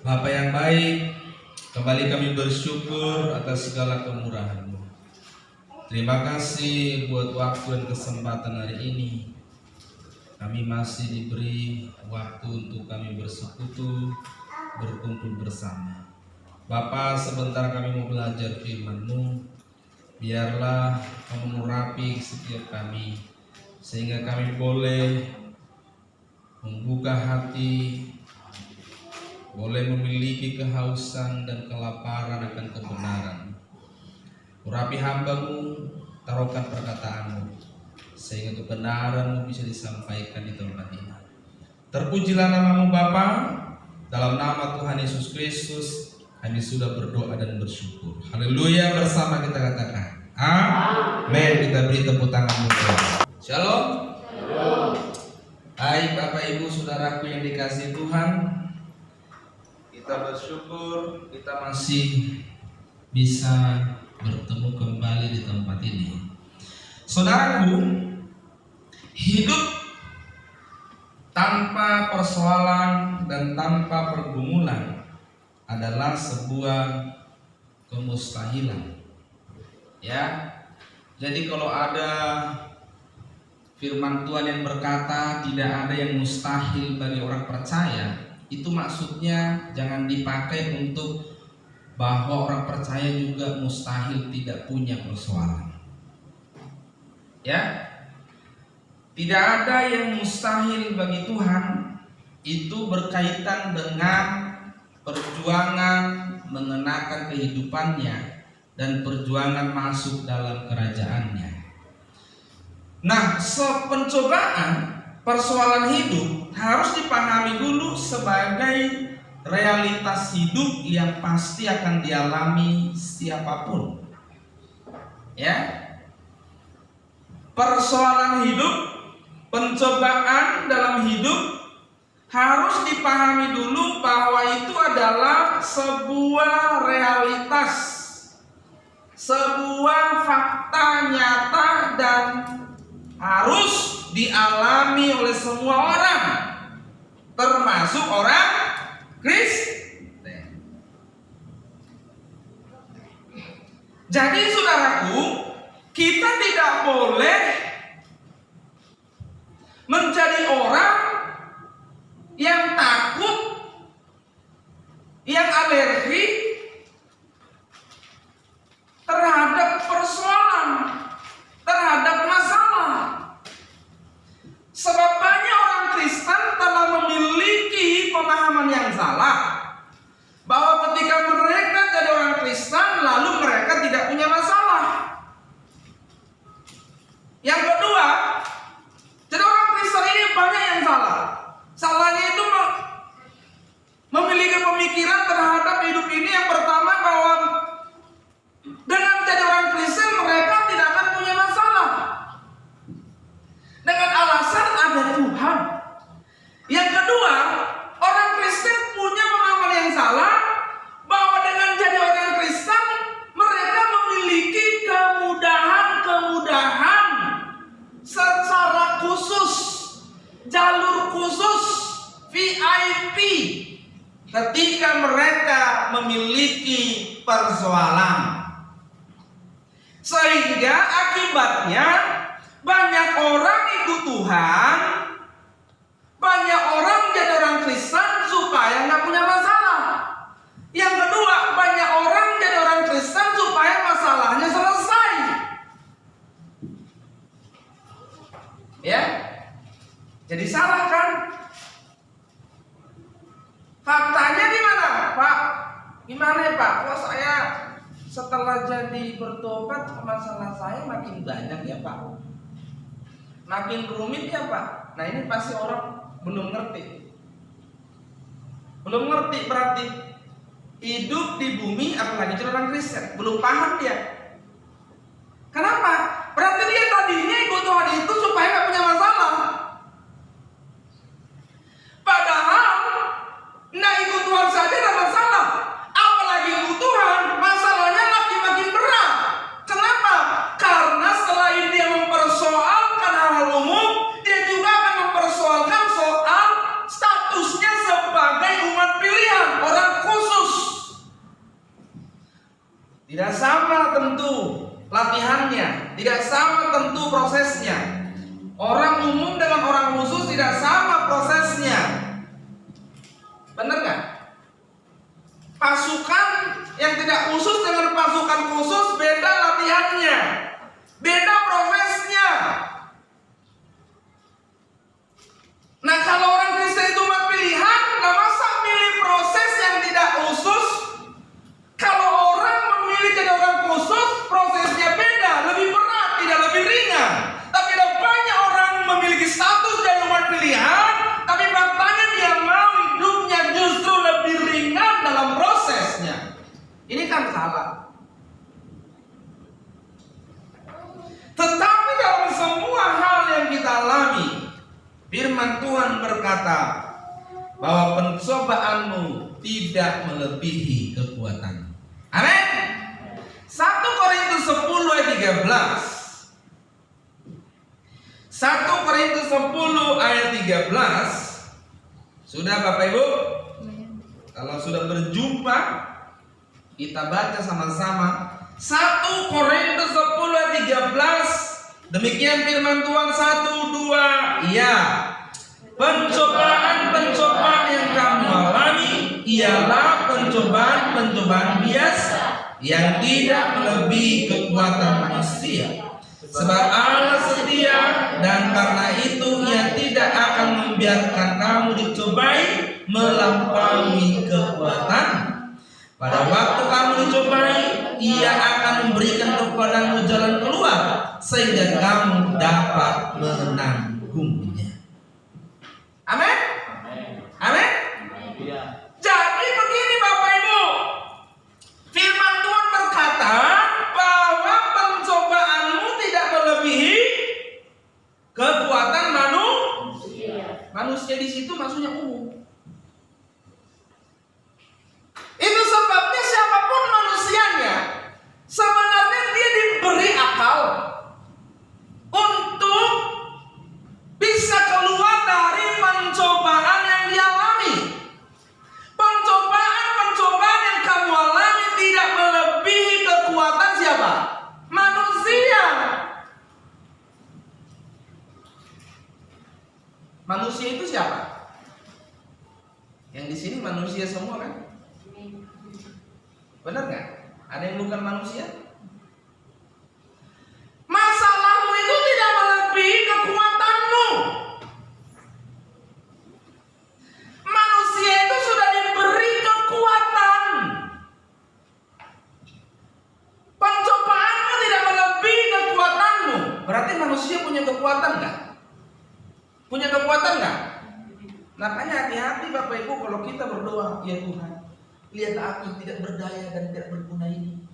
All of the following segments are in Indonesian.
Bapa yang baik, kembali kami bersyukur atas segala kemurahan-Mu. Terima kasih buat waktu dan kesempatan hari ini. Kami masih diberi waktu untuk kami bersekutu, berkumpul bersama. Bapa, sebentar kami mau belajar firman-Mu. Biarlah Kamu mengurapi setiap kami, sehingga kami boleh membuka hati, boleh memiliki kehausan dan kelaparan akan kebenaran. Urapi hamba-Mu, taruhkan perkataan-Mu, sehingga kebenaran-Mu bisa disampaikan di tempat ini. Terpujilah nama-Mu Bapa. Dalam nama Tuhan Yesus Kristus kami sudah berdoa dan bersyukur. Haleluya, bersama kita katakan amin. Kita beri tepuk tangan untuk Shalom. Hai Bapak Ibu Saudaraku yang dikasihi Tuhan, kita bersyukur kita masih bisa bertemu kembali di tempat ini. Saudaraku, hidup tanpa persoalan dan tanpa pergumulan adalah sebuah kemustahilan. Ya, jadi kalau ada firman Tuhan yang berkata tidak ada yang mustahil bagi orang percaya, itu maksudnya jangan dipakai untuk bahwa orang percaya juga mustahil tidak punya persoalan. Ya, tidak ada yang mustahil bagi Tuhan. Itu berkaitan dengan perjuangan mengenakan kehidupannya dan perjuangan masuk dalam kerajaannya. Nah, pencobaan, persoalan hidup harus dipahami dulu sebagai realitas hidup yang pasti akan dialami siapapun. Ya, persoalan hidup, pencobaan dalam hidup harus dipahami dulu bahwa itu adalah sebuah realitas, sebuah fakta nyata dan harus dialami oleh semua orang, termasuk orang Kristen. Jadi saudaraku, kita tidak boleh menjadi orang yang takut, yang alergi terhadap persoalan, terhadap masalah. Sebab banyak orang Kristen telah memiliki pemahaman yang salah bahwa ketika mereka jadi orang Kristen lalu mereka tidak punya masalah. Yang kedua, jadi orang Kristen ini banyak yang salah. Salahnya itu memiliki pemikiran terhadap hidup ini. Yang pertama, bahwa dengan jadi orang Kristen mereka tidak akan punya masalah dengan alasan ada Tuhan. Yang kedua, orang Kristen punya pemahaman yang salah bahwa dengan jadi orang Kristen mereka memiliki kemudahan secara khusus, jalur khusus, VIP ketika mereka memiliki persoalan. Sehingga akibatnya banyak orang ikut Tuhan, banyak orang jadi orang Kristen supaya nggak punya masalah. Yang kedua, banyak orang jadi orang Kristen supaya masalahnya selesai. Ya, jadi salah kan? Faktanya di mana, Pak? Gimana ya Pak? Kok saya setelah jadi bertobat masalah saya makin banyak ya Pak? Makin rumit ya Pak? Nah ini pasti orang belum ngerti. Belum ngerti berarti hidup di bumi, apalagi jadi orang Kristen, belum paham dia. Kenapa? Berarti dia tadinya ikut Tuhan itu supaya gak punya masalah. Padahal nah ikut Tuhan saja ada masalah, apalagi ikut Tuhan masalahnya makin berat. Kenapa? Karena selain dia mempersoalkan hal umum, dia juga akan mempersoalkan soal statusnya sebagai umat pilihan, orang Tidak sama tentu latihannya, tidak sama tentu prosesnya. Orang umum dengan orang khusus tidak sama prosesnya. Benar nggak? Pasukan yang tidak khusus dengan pasukan khusus beda latihannya, beda prosesnya. Nah, kalau orang Kristen itu umat pilihan, nggak masa pilih proses yang tidak khusus. Kalau orang memilih jadi orang khusus, prosesnya beda, lebih berat, tidak lebih ringan. Tapi ada banyak orang memiliki status dari umat pilihan, tapi faktanya dia mau hidupnya justru lebih ringan dalam prosesnya. Ini kan salah. Tetapi dalam semua hal yang kita alami, firman Tuhan berkata bahwa pencobaanmu tidak melebihi kekuatan. Amin. 1 Korintus 10 ayat 13. 1 Korintus 10 ayat 13. Sudah Bapak Ibu? Kalau sudah berjumpa, kita baca sama-sama 1 Korintus 10 ayat 13. Demikian firman Tuhan. 1, 2, iya. Pencobaan-pencobaan yang kamu alami ialah pencobaan-pencobaan biasa yang tidak melebihi kekuatan manusia. Sebab Allah setia, dan karena itu Ia tidak akan membiarkan kamu dicobai melampaui kekuatan. Pada waktu kamu dicobai, Ia akan memberikan kepadamu jalan keluar sehingga kamu dapat menanggungnya. Amin. Amin. Jadi begini Bapak Ibu, firman Tuhan berkata bahwa pencobaanmu tidak melebihi kekuatan manusia. Manusia di situ maksudnya umum. Itu sebabnya siapapun manusianya sebenarnya dia diberi akal untuk bisa keluar dari pencobaan yang dialami. Pencobaan yang kamu alami tidak melebihi kekuatan siapa? Manusia. Manusia itu siapa? Yang di sini manusia semua kan? Benar nggak? Ada yang bukan manusia? Masalahmu itu tidak melebihi kekuatanmu. Manusia itu sudah diberi kekuatan. Pencobaanmu tidak melebihi kekuatanmu. Berarti manusia punya kekuatan nggak? Punya kekuatan nggak? Makanya hati-hati Bapak Ibu kalau kita berdoa, ya Tuhan, lihatlah aku yang tidak berdaya dan tidak berguna ini.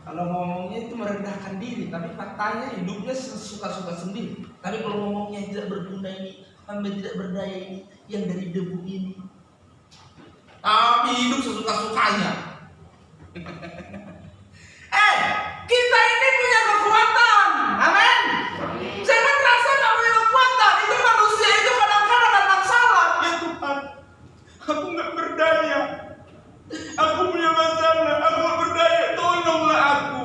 Kalau ngomongnya itu merendahkan diri, tapi faktanya hidupnya suka-suka sendiri. Tapi kalau ngomongnya yang tidak berguna ini, hamba tidak berdaya ini, yang dari debu ini, tapi hidup sesuka-sukanya. Kita ini punya kekuatan. Amin. Jangan rasa gak punya kekuatan. Itu manusia itu kadang-kadang ada salah. Ya Tuhan, aku gak berdaya. Aku punya masalah. Aku gak berdaya. Tolonglah aku.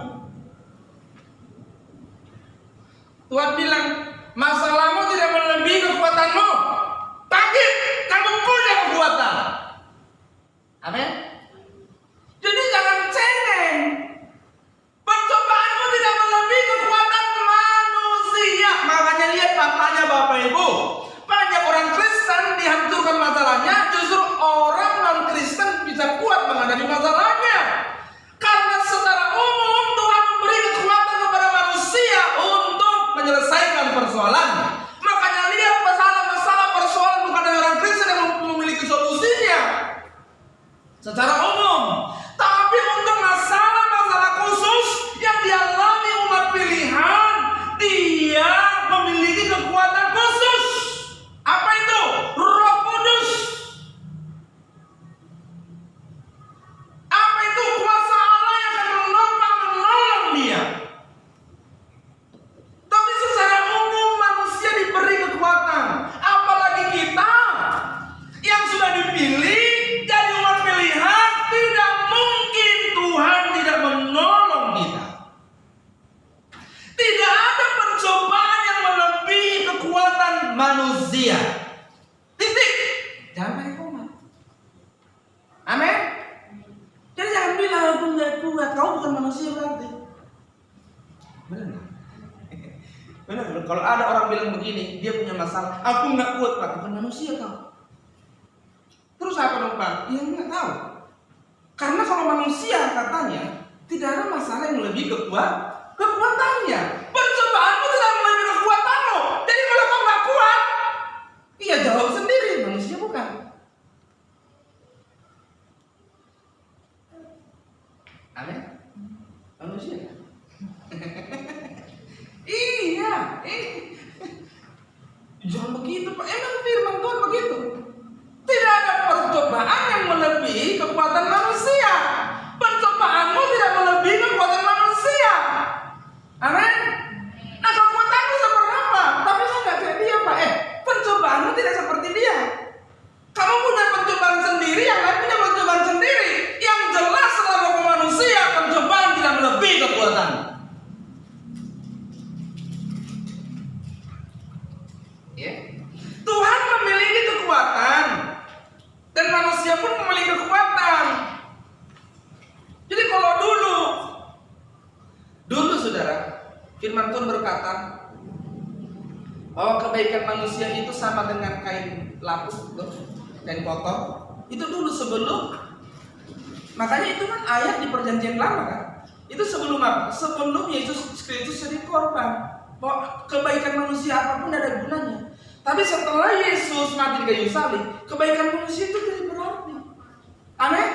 Tuhan bilang, masalahmu tidak melebihi kekuatanmu. Bangkit, kamu punya kekuatan. Amin. Jadi jangan cengeng. Pencobaanmu tidak melebihi kekuatan manusia. Makanya lihat faktanya Bapak Ibu, banyak orang Kristen dihancurkan masalahnya, justru orang non-Kristen bisa kuat menghadapi masalahnya. Karena secara umum Tuhan memberi kekuatan kepada manusia untuk menyelesaikan persoalannya. Makanya lihat masalah-masalah persoalan bukan dari orang Kristen yang memiliki solusinya secara umum, tapi untuk masalah-masalah khusus yang dialami umat pilihan, dia memiliki kekuatan khusus. Apa itu? Roh Kudus. Apa itu? Kuasa Allah yang akan menolong dia. Tapi secara umum manusia diberi kekuatan. Apalagi kita yang sudah dipilih jadi umat pilihan, kuat, kamu bukan manusia berarti. Benar nggak? Benar. Kalau ada orang bilang begini, dia punya masalah, aku nggak kuat Pak, bukan manusia kau. Terus apa dong Pak? Ya nggak tahu. Karena kalau manusia katanya tidak ada masalah yang lebih kekuatannya. Percobaanmu tidak melebihi kekuatanmu. Jadi kalau kau nggak kuat, iya jawab sendiri, manusia bukan. Amin. Manusia kan? Iya. Jangan begitu Pak. Emang firman Tuhan begitu. Tidak ada percobaan yang melebihi kekuatan manusia. Percobaanmu tidak melebihi kekuatan manusia. Amin. Nah kekuatanmu seperti apa? Tapi saya nggak kayak dia Pak. Percobaanmu tidak seperti dia. Kamu punya percobaan sendiri, yang lain punya percobaan sendiri. Yang jelas selama kamu manusia, percobaan tidak melebihi kekuatan. Ya. Tuhan memiliki kekuatan dan manusia pun memiliki kekuatan. Jadi kalau dulu saudara, firman Tuhan berkata, oh kebaikan manusia itu sama dengan kain lapuk, kain kotor. Itu dulu sebelum, makanya itu kan ayat di perjanjian lama kan. Itu sebelum apa? Sebelum Yesus Kristus jadi korban. Bahwa kebaikan manusia apapun ada gunanya. Tapi setelah Yesus mati di kayu salib, kebaikan manusia itu jadi berarti. Amin.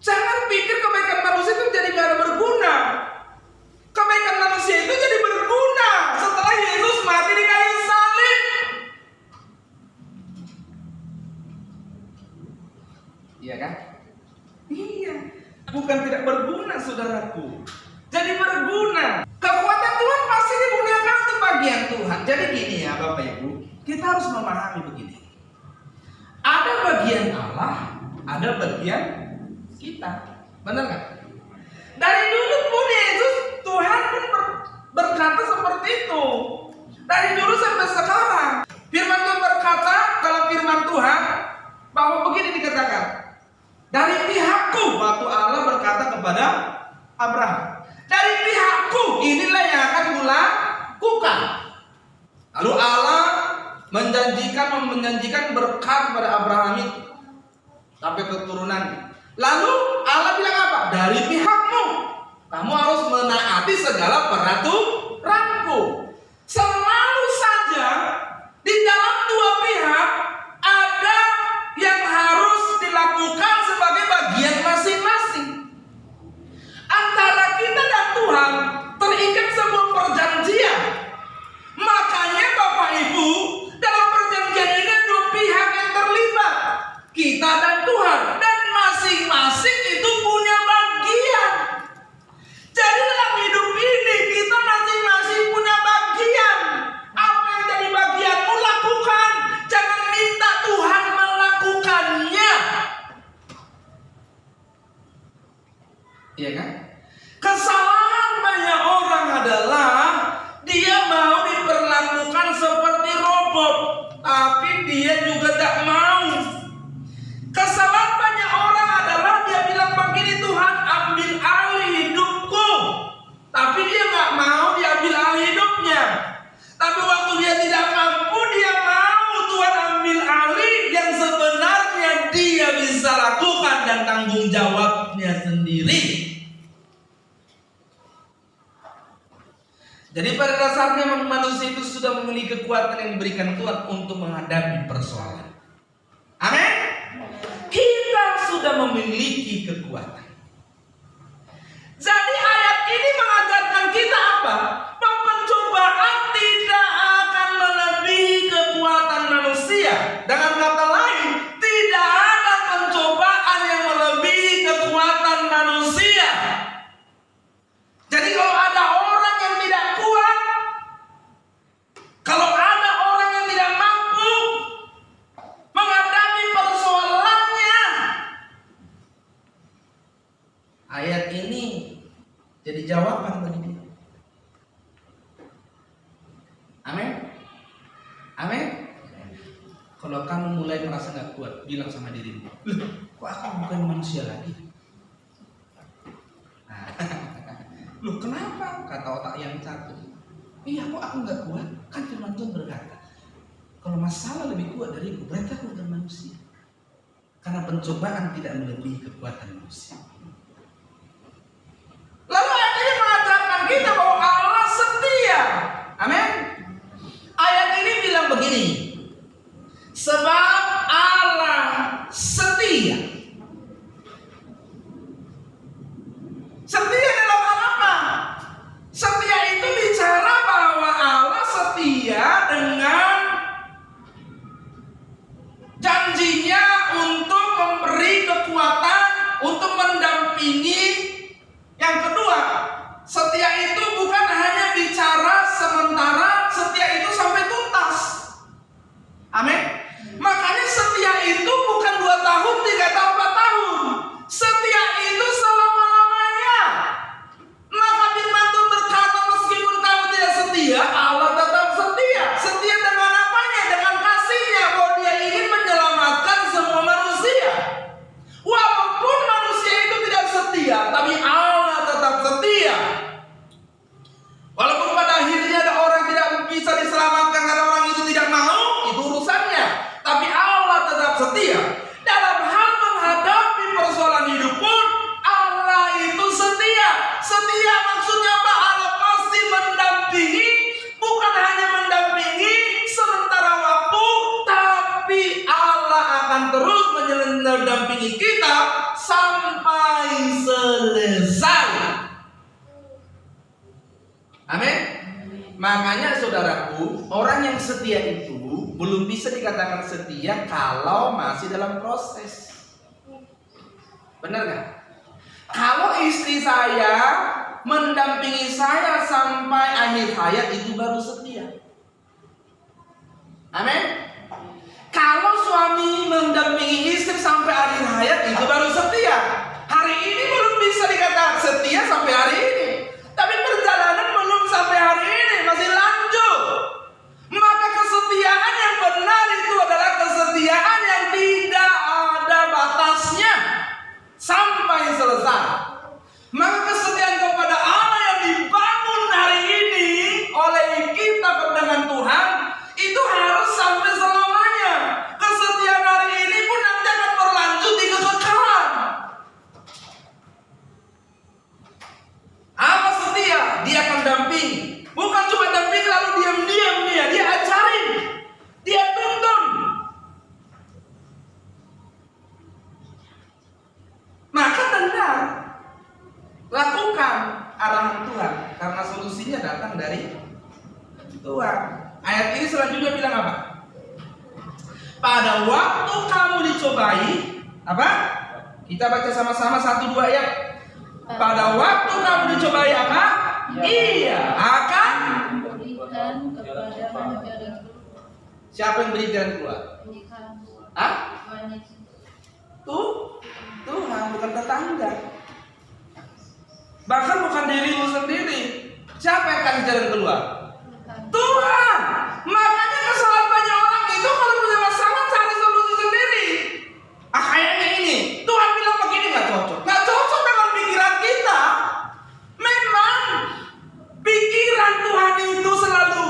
Jangan pikir kebaikan manusia itu jadi gak ada berguna. Kebaikan manusia itu jadi berguna setelah Yesus mati di kayu salib. Iya kan? Iya. Bukan tidak berguna saudaraku. Jadi berguna. Kekuatan Tuhan pasti digunakan untuk bagian Tuhan. Jadi gini ya Bapak Ibu, kita harus memahami begini. Ada bagian Allah, ada bagian kita. Benar nggak? Dari dulu pun Yesus, Tuhan pun berkata seperti itu. Dari dulu sampai sekarang. Firman Tuhan berkata, kalau firman Tuhan, bahwa begini dikatakan. Dari pihakku, waktu Allah berkata kepada Abraham. Dari pihakku, inilah yang akan kulakukan. Lalu Allah menjanjikan berkat kepada Abraham itu sampai keturunan. Lalu Allah bilang apa? Dari pihakmu, kamu harus menaati segala peraturanku. Selalu saja di dalam dua pihak ada yang harus dilakukan sebagai bagian masing-masing. Antara kita dan Tuhan terikat sebuah perjanjian. Makanya Bapak Ibu, dalam perjanjian ini dua pihak yang terlibat, kita dan Tuhan, dan masing-masing itu punya bagian. Jadi dalam hidup ini kita masing-masing punya bagian. Apa yang jadi bagianmu lakukan, jangan minta Tuhan melakukannya. Iya kan? Kesalahan banyak orang adalah dia mau diperlakukan seperti robot, tapi dia juga tak mau. Kesalahan banyak orang adalah dia bilang begini, Tuhan ambil alih hidupku, tapi dia nggak mau diambil alih hidupnya. Tapi waktu dia tidak mampu, dia mau Tuhan ambil alih yang sebenarnya dia bisa lakukan dan tanggung jawabnya sendiri. Jadi pada dasarnya manusia itu sudah memiliki kekuatan yang diberikan Tuhan untuk menghadapi persoalan. Amin. Kita sudah memiliki kekuatan. Jadi ayat ini mengajarkan kita apa? Bahwa pencobaan tidak akan melebihi kekuatan manusia. Dengan kata lain, tidak ada pencobaan yang melebihi kekuatan manusia. Jadi kalau ada orang yang tidak kuat, kalau ada orang yang tidak mampu menghadapi persoalannya, ayat ini jadi jawaban bagi dia. Amin. Amin. Kalau kamu mulai merasa nggak kuat, bilang sama dirimu, kok aku bukan manusia lagi? Nah, Loh kenapa? Kata otak yang satu. Iya kok aku nggak kuat? Kan firman Tuhan berkata, kalau masalah lebih kuat dariku, berarti aku bukan manusia. Karena pencobaan tidak melebihi kekuatan manusia. Lalu ayat ini mengajarkan kita bahwa Allah setia. Amin. Ayat ini bilang begini, sebab Allah setia. Setia dalam hal apa? Setia itu bicara bahwa Allah setia dengan janjinya untuk memberi kekuatan, untuk mendampingi. Yang kedua, setia itu bukan hanya bicara sementara, setia itu sampai tuntas. Amin. Makanya setia itu bukan 2 tahun, 3 tahun, 4 tahun. Setia itu selama-lamanya. Maka firman Tuhan berkata, meskipun kamu tidak setia, Allah tetap setia. Setia dengan apanya? Dengan kasihnya, bahwa Dia ingin menyelamatkan semua manusia. Walaupun manusia itu tidak setia, tapi Allah tetap setia. Walaupun pada akhirnya ada orang tidak bisa diselamatkan karena orang itu tidak mau, itu urusannya. Tapi Allah tetap setia. Dalam hal menghadapi persoalan hidup pun, Allah itu setia. Setia maksudnya apa? Allah pasti mendampingi. Bukan hanya mendampingi sementara waktu, tapi Allah akan terus mendampingi kita sampai selesai. Amin. Makanya saudaraku, orang yang setia itu belum bisa dikatakan setia kalau masih dalam proses. Benar nggak? Kalau istri saya mendampingi saya sampai akhir hayat, itu baru setia. Amin. Kalau suami mendampingi istri sampai akhir hayat, itu baru setia. Hari ini belum bisa dikatakan setia sampai hari ini, tapi perjalanan belum sampai hari ini, masih lanjut. Maka kesetiaan yang benar itu adalah kesetiaan yang tidak ada batasnya sampai selesai. Maka kesetiaan kepada Allah yang dibangun hari ini oleh kita dengan Tuhan itu harus sampai selamanya. Kesetiaan hari ini pun nanti akan berlanjut di kekekalan. Apa setia? Dia akan dampingi. Bukan cuma dampingi lalu diam-diam dia ajarin, dia tuntun. Maka dengar, lakukan arahan Tuhan, karena solusinya datang dari Tuhan. Ayat ini selanjutnya bilang apa? Pada waktu kamu dicobai, apa? Kita baca sama-sama 1-2 ayat. Pada waktu kamu dicobai apa? Ia akan memberikan kepadamu jalan keluar. Siapa yang beri jalan keluar? Hah? Tuhan, bukan tetangga. Bahkan bukan dirimu sendiri. Siapa yang kasih jalan keluar? Tuhan. Makanya kesalahan banyak orang itu kalau punya masalah cari solusi sendiri. Kayaknya ini Tuhan bilang begini, nggak cocok dengan pikiran kita. Memang pikiran Tuhan itu selalu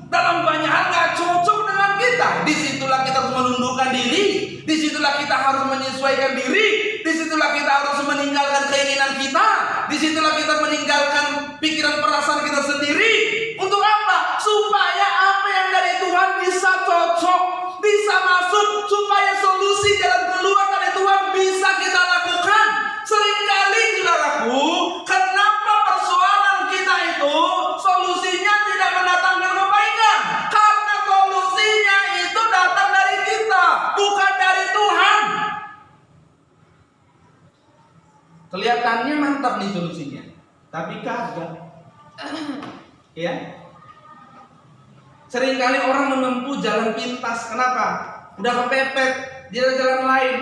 dalam banyak hal nggak cocok dengan kita. Disitulah kita harus menundukkan diri. Disitulah kita harus menyesuaikan diri. Disitulah kita harus meninggalkan keinginan kita. Disitulah kita meninggalkan pikiran perasaan kita sendiri. Untuk apa? Supaya apa yang dari Tuhan bisa cocok, bisa masuk, supaya solusi jalan keluar dari Tuhan bisa kita lakukan. Seringkali saudaraku, kenapa persoalan kita itu solusinya tidak mendatangkan kebaikan? Karena solusinya itu datang dari kita, bukan dari Tuhan. Kelihatannya mantap nih solusinya, tapi kagak. Ya. Seringkali orang menempuh jalan pintas. Kenapa? Udah kepepet, dia ada jalan lain.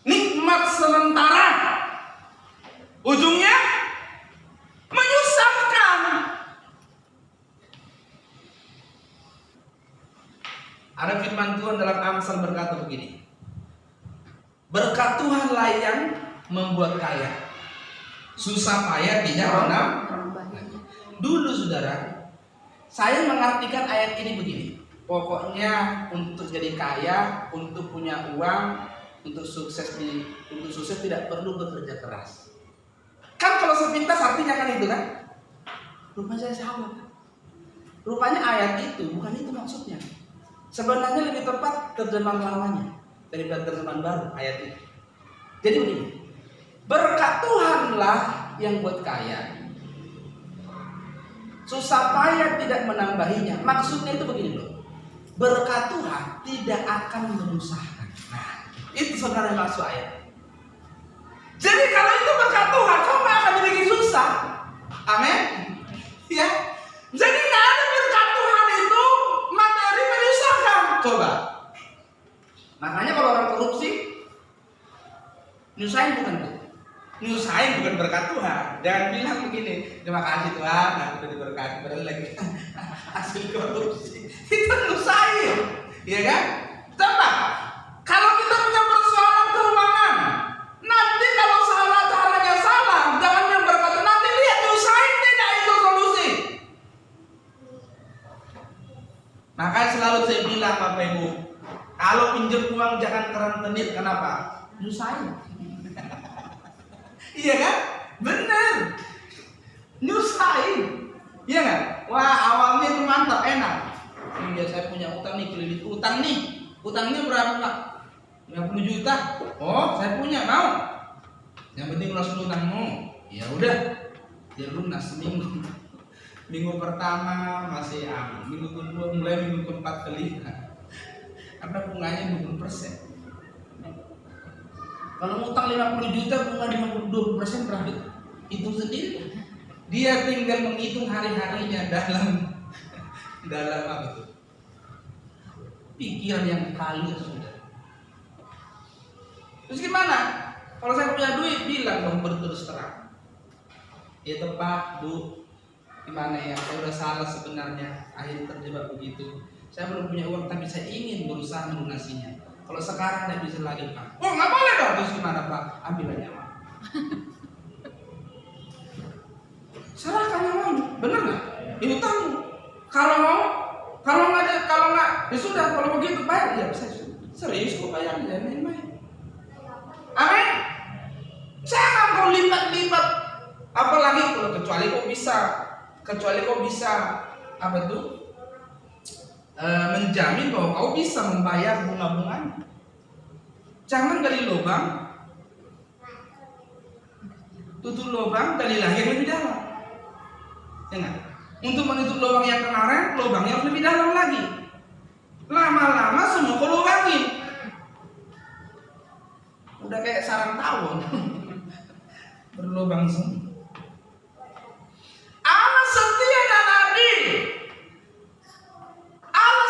Nikmat sementara, ujungnya menyusahkan. Ada firman Tuhan dalam Amsal berkata begini, berkat Tuhanlah yang membuat kaya, susah payah tidak menambah. Dulu saudara, saya mengartikan ayat ini begini. Pokoknya untuk jadi kaya, untuk punya uang, untuk sukses tidak perlu bekerja keras. Kan kalau sepintas artinya kan itu kan? Rupanya saya salah. Rupanya ayat itu bukan itu maksudnya. Sebenarnya lebih tepat terjemahan lamanya daripada terjemahan baru ayat itu. Jadi begini, berkat Tuhanlah yang buat kaya, susah payah tidak menambahinya. Maksudnya itu begini loh, berkat Tuhan tidak akan menyusahkan. Nah, itu sebenarnya maksud ayat. Jadi kalau itu berkat Tuhan, kamu gak akan dibikin susah. Amin. Ya. Jadi gak ada berkat Tuhan itu materi menyusahkan. Coba. Makanya kalau orang korupsi, nyusahin bukan tuh. Nyusahin bukan berkat Tuhan. Jangan bilang begini, terima kasih Tuhan, aku udah diberkati berlagi hasil korupsi. Itu nyusahin, ya kan? Coba. Kalau kita punya persoalan keuangan, nanti kalau salah caranya salah, jangan yang berkata nanti lihat nyusahin tidak itu solusi. Makanya selalu saya bilang Bapak Ibu, kalau pinjam uang jangan kerentenir. Kenapa? Nyusahin. Iya kan? Bener. Nyusahin. Iya kan? Wah awalnya itu mantap, enak. Iya saya punya utang nih, kredit utang nih. Utangnya berapa Pak? 50 juta. Oh saya punya, mau? Yang penting lunas utangmu. Ya udah, dia lunas seminggu. Minggu pertama masih aman, minggu kedua mulai minggu keempat kelihatan. Karena bunganya 20%. Kalau ngutang 50 juta bunga 20% berapa? Hitung sendiri. Dia tinggal menghitung hari-harinya dalam apa itu? Pikiran yang kalut sudah. Terus gimana? Kalau saya punya duit bilang dong berterus terang. Ya tepat Bu. Gimana ya? Saya udah salah sebenarnya. Akhirnya terjebak begitu. Saya belum punya uang tapi saya ingin berusaha melunasinya. Kalau sekarang tidak bisa lagi Pak. Oh nggak boleh dong. Terus gimana Pak? Ambil aja Pak. Serahkan yang mau. Bener nggak? Itu tamu. Kalau mau, kalau nggak, ya sudah. Kalau begitu bayar ya saya serius kok bayar ya main-main. Amin. Jangan kau lipat-lipat. Apalagi kalau kecuali kau bisa apa tuh? Menjamin bahwa kau bisa membayar bunga-bunganya. Jangan gali lubang, tutup lubang, gali lagi yang lebih dalam. Jangan. Untuk menutup lubang yang kemarin, lubang yang lebih dalam lagi. Lama-lama semua kau lubangin. Udah kayak sarang tawon. Berlubang semua. Allah setia dan adil. Allah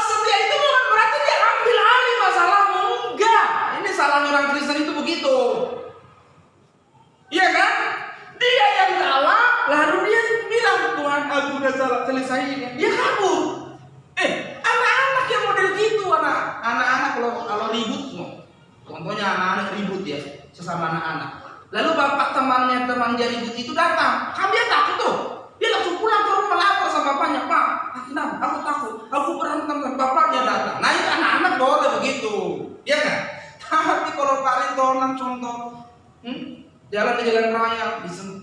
setia itu bukan berarti dia ambil alih masalahmu. Enggak. Ini salahnya orang Kristen itu begitu. Iya kan? Dia yang salah, lalu dia bilang Tuhan aku udah salah, selesai. Dia kabur. Anak-anak yang model gitu, anak-anak kalau ribut, contohnya anak-anak ribut ya, sesama anak-anak. Lalu bapak teman dia ribut itu datang, kan dia takut tuh. Dia langsung pulang ke rumah lapor sama bapaknya, Pak, kenapa? Aku takut, aku berantem sama bapaknya datang. Nah itu anak-anak boleh begitu, ya kan? Tapi kalau kalian tolong contoh, jalan di jalan raya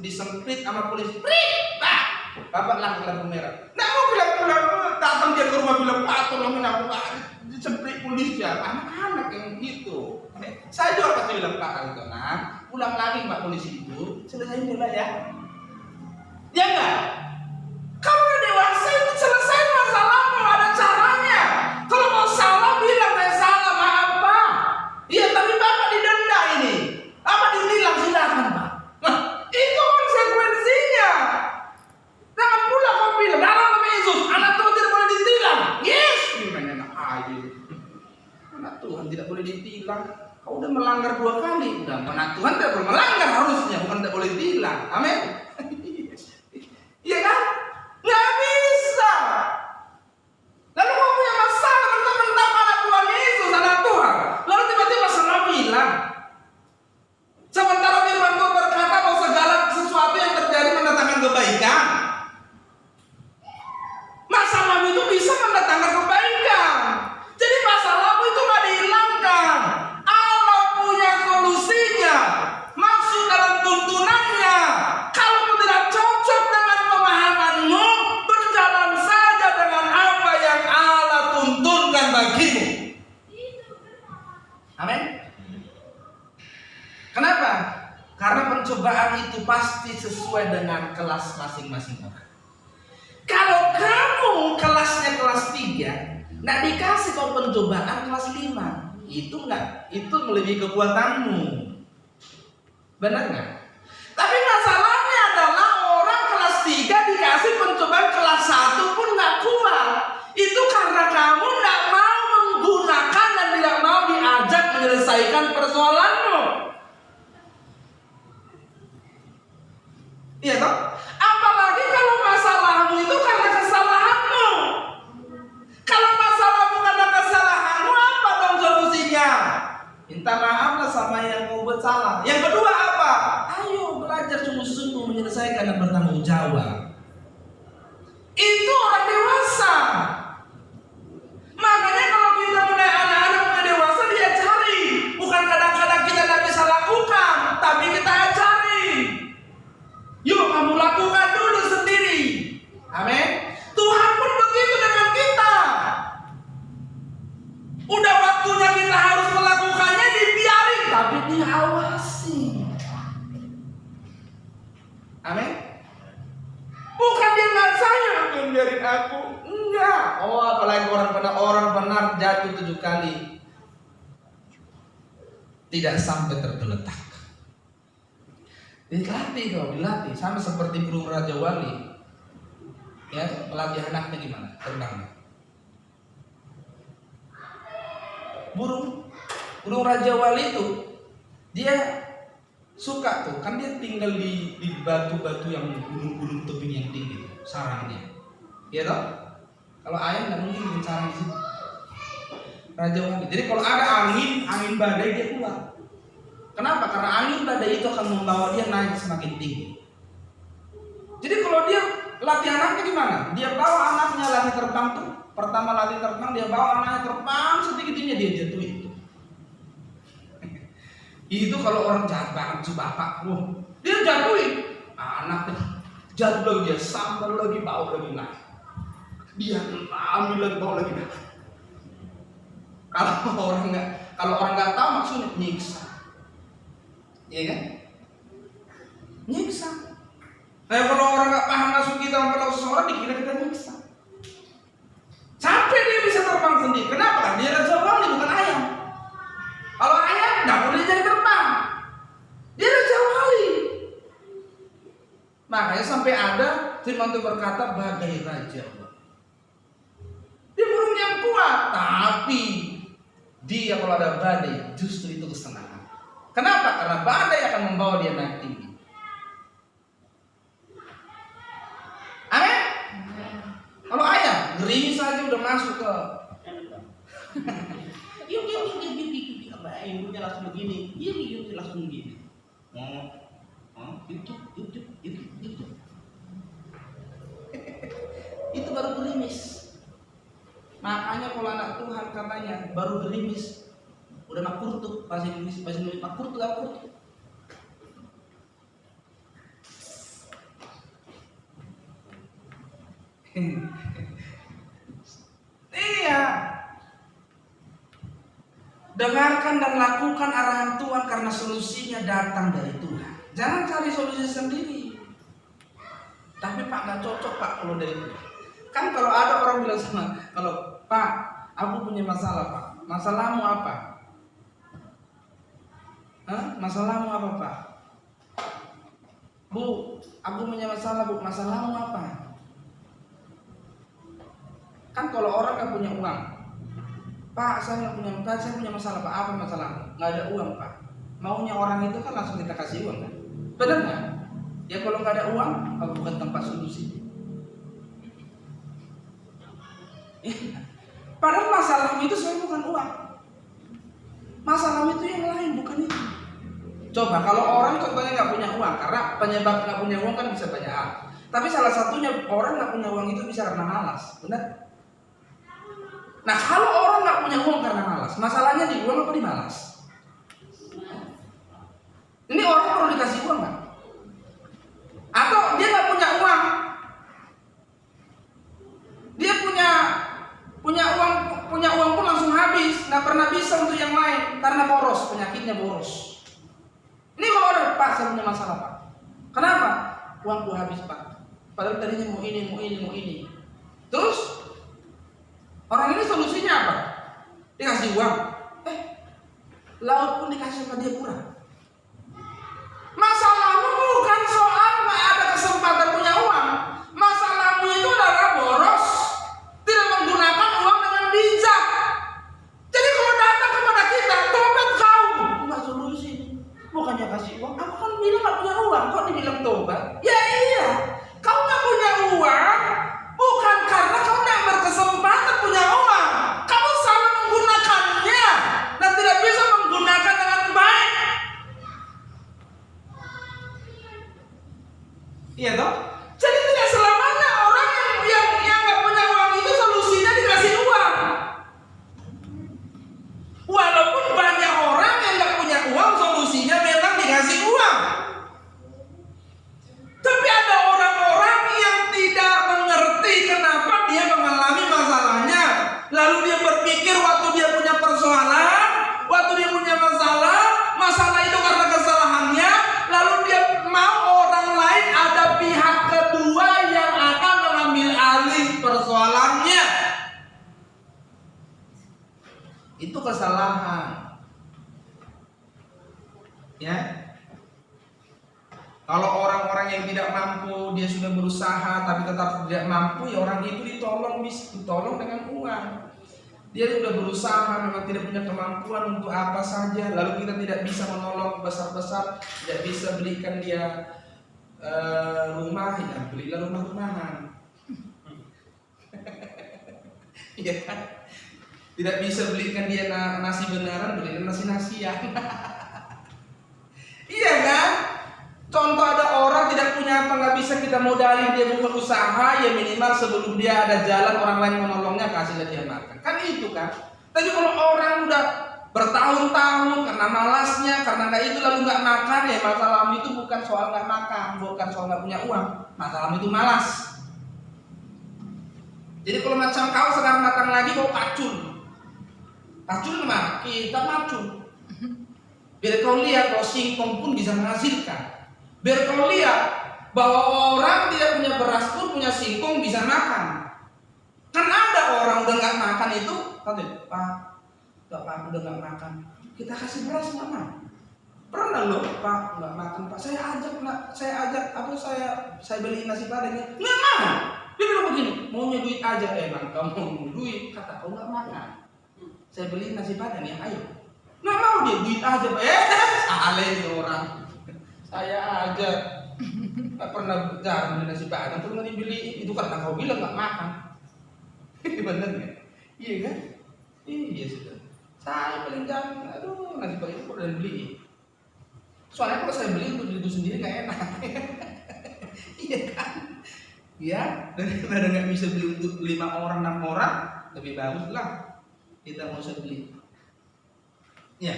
disemprit sama polisi, bapak langsung lampu merah. Nah mau bilang datang dia ke rumah bilang Pak tolongin aku Pak, disemprit polisi ya. Anak-anak yang gitu. Saya juga pasti bilang Pak itu nah, pulang lagi Pak polisi itu, selesai dulu ya. Ya enggak? Kalau udah dewasa itu selesai masalahmu, ada caranya. Kalau mau salah bilang saya salah, maaf Pak. Iya tapi bapak didenda ini. Apa ditilang silakan Pak. Nah itu konsekuensinya. Jangan pula kau bilang dalam nama Yesus anak Tuhan tidak boleh ditilang. Yes, gimana enak aja. Anak Tuhan tidak boleh ditilang. Kau udah melanggar 2 kali. Udah anak Tuhan tidak boleh melanggar harusnya, bukan tidak boleh ditilang. Amin. Iya kan? Nggak bisa. Lalu kau punya masalah mentang-mentang anak Tuhan Yesus, anak Tuhan. Lalu tiba-tiba salah bilang. Sementara firman Tuhan berkata Amin. Kenapa? Karena pencobaan itu pasti sesuai dengan kelas masing-masing orang. Kalau kamu kelasnya kelas 3, nggak dikasih kau pencobaan kelas 5, itu melebihi kekuatanmu. Benar nggak? Tapi masalahnya adalah orang kelas 3 dikasih pencobaan kelas 1 pun nggak kuat. Itu karena kamu nggak mau menggunakan dan tidak mau diajak menyelesaikan persoalanmu. Iya toh? Apalagi kalau masalahmu itu karena kesalahanmu. Kalau masalahmu karena kesalahanmu, apa dong solusinya? Minta maaflah sama yang kau buat salah. Yang kedua apa? Ayo belajar sungguh-sungguh menyelesaikan dan bertanggung jawab. Itu orang dewasa. Makanya kalau kita mulai anak-anak mulai dewasa, dia cari. Bukan kadang-kadang kita tidak bisa lakukan, tapi kita ajari. Yuk kamu lakukan dulu sendiri. Amin. Tuhan pun begitu dengan kita. Udah waktunya kita harus melakukannya, dibiarin, tapi diawasi. Amin. Bukan dia nggak sayang, biarin aku. Enggak. Oh, apalagi orang benar jatuh 7 kali tidak sampai tergeletak. Dilatih sama seperti burung Raja Wali. Ya, pelatih anaknya gimana? Terbang. Burung Raja Wali itu dia suka tuh, kan dia tinggal di batu-batu yang gunung-gunung tebing yang tinggi, sarangnya. Iya toh? Kalau ayam nggak mungkin bikin sarang di situ. Raja Wali. Jadi kalau ada angin badai dia keluar. Kenapa? Karena angin badai itu akan membawa dia naik semakin tinggi. Jadi kalau dia latih anaknya gimana? Dia bawa anaknya latih terbang tuh. Pertama latih terbang, dia bawa anaknya terbang setinggi-tingginya, dia jatuhin. Itu kalau orang jahat banget si bapak, dia jatuhin. Anaknya jatuh lagi, dia sambal lagi, bawa lagi naik. Dia ambil lagi, bawa lagi naik. Kalau orang nggak tahu maksudnya nyiksa. Iya kan? Nyiksa. Nah, kalau orang nggak paham nafsu kita memperlakukan seseorang, dikira kita nyiksa. Sampai dia bisa terbang sendiri. Kenapa? Dia Raja Wali, bukan ayam. Kalau ayam nggak boleh jadi terbang. Dia Raja Wali. Makanya sampai ada firman Tuhan berkata bagai raja. Dia burung yang kuat, tapi dia kalau ada badai justru itu kesenangan. Kenapa? Karena badai akan membawa dia naik tinggi. Amin. Kalau ayam gerimis saja udah masuk ke yuk ibunya langsung begini, yuk langsung begini. Itu baru gerimis. Makanya kalau anak Tuhan katanya baru gerimis, udah makurtuk, bahasa Indonesia makurtuk apa kurtuk? Iya. Dengarkan dan lakukan arahan Tuhan karena solusinya datang dari Tuhan. Jangan cari solusi sendiri. Tapi Pak nggak cocok Pak kalau dari Tuhan. Kan kalau ada orang bilang sama, kalau Pak, aku punya masalah Pak. Masalahmu apa? Masalahmu apa Pak? Bu, aku punya masalah Bu. Masalahmu apa? Kan kalau orang nggak punya uang, Pak, saya punya masalah Pak. Apa masalahmu? Nggak ada uang Pak. Maunya orang itu kan langsung kita kasih uang kan? Benar nggak? Ya kalau nggak ada uang, apa bukan tempat solusi? Padahal masalahmu itu sebenarnya bukan uang. Masalahmu itu yang lain, bukan itu. Coba kalau orang contohnya nggak punya uang, karena penyebab nggak punya uang kan bisa banyak hal. Tapi salah satunya orang nggak punya uang itu bisa karena malas, benar? Nah kalau orang nggak punya uang karena malas, masalahnya di uang apa di malas? Ini orang perlu dikasih uang nggak? Atau dia nggak punya uang, dia punya uang pun langsung habis, nggak pernah bisa untuk yang lain. karena boros, penyakitnya boros. Ini kalau orang Pak saya punya masalah Pak. Kenapa? Uangku habis Pak. Padahal tadinya mau ini. Terus orang ini solusinya apa? Dikasih uang. Laut pun dikasih sama dia kurang. Masalahmu bukan soal nggak ada kesempatan punya uang. Masalahmu itu adalah boros, tidak menggunakan uang dengan bijak. Jadi kalau datang kepada kita, tobat kau, nggak solusi. Bukannya kasih uang, aku kan bilang nggak punya uang, kok dibilang tobat? Ya iya, kau nggak punya uang, bukan karena kau nggak berkesempatan punya uang. Kamu salah menggunakannya dan tidak bisa menggunakan dengan baik. Iya toh? Jadi tidak selamanya orang yang nggak punya uang itu solusinya dikasih uang. Walaupun banyak orang yang nggak punya uang solusinya memang dikasih uang. Tapi ada orang-orang yang tidak mengerti kenapa dia mengalami masalahnya. Lalu dia berpikir waktu dia punya persoalan, waktu dia punya masalah itu karena kesalahannya, lalu dia mau orang lain ada pihak kedua yang akan mengambil alih persoalannya. Itu kesalahan. Ya. Kalau orang-orang yang tidak mampu, dia sudah berusaha tapi tetap tidak mampu, ya orang itu ditolong dengan uang. Dia sudah berusaha, memang tidak punya kemampuan untuk apa saja, lalu kita tidak bisa menolong besar-besar, tidak bisa belikan dia rumah, ya belilah rumah-rumahan. Iya kan? Tidak bisa belikan dia nasi beneran, belikan nasi-nasian. Iya kan? Contoh ada orang tidak punya apa, nggak bisa kita modalin dia buka usaha, ya minimal sebelum dia ada jalan orang lain menolongnya kasihlah dia makan. Kan itu kan. Tapi kalau orang udah bertahun-tahun karena malasnya, karena nggak itu lalu nggak makan, ya masalahmu itu bukan soal nggak makan, bukan soal nggak punya uang, masalahmu itu malas. Jadi kalau macam kau sekarang datang lagi bawa pacul kemana? Kita macul. Biar kau lihat bahwa singkong pun bisa menghasilkan. Biar kau lihat bahwa orang tidak punya beras pun punya singkong bisa makan. Kan ada orang udah nggak makan itu, kata Pak, aku udah nggak makan. Kita kasih beras nggak mau. Pernah loh Pak nggak makan Pak. Saya beliin nasi padangnya nggak mau. Dia bilang begini, maunya duit aja. Emang kamu mau duit? Kata kau nggak makan. Saya beliin nasi padang ya, ayo. Nggak mau dia duit aja Pak. Salah ini orang. Saya aja nggak pernah jarang beli nasi padang, pernah dibeli itu karena kau bilang nggak makan. Bener nggak? Iya kan? Iya sudah. Saya paling jarang, aduh nasi padang itu udah dibeli. Soalnya kalau saya beli untuk diri sendiri nggak enak. Iya kan? Ya, daripada nggak bisa beli untuk 5 orang 6 orang, lebih bagus lah kita nggak usah beli. Ya.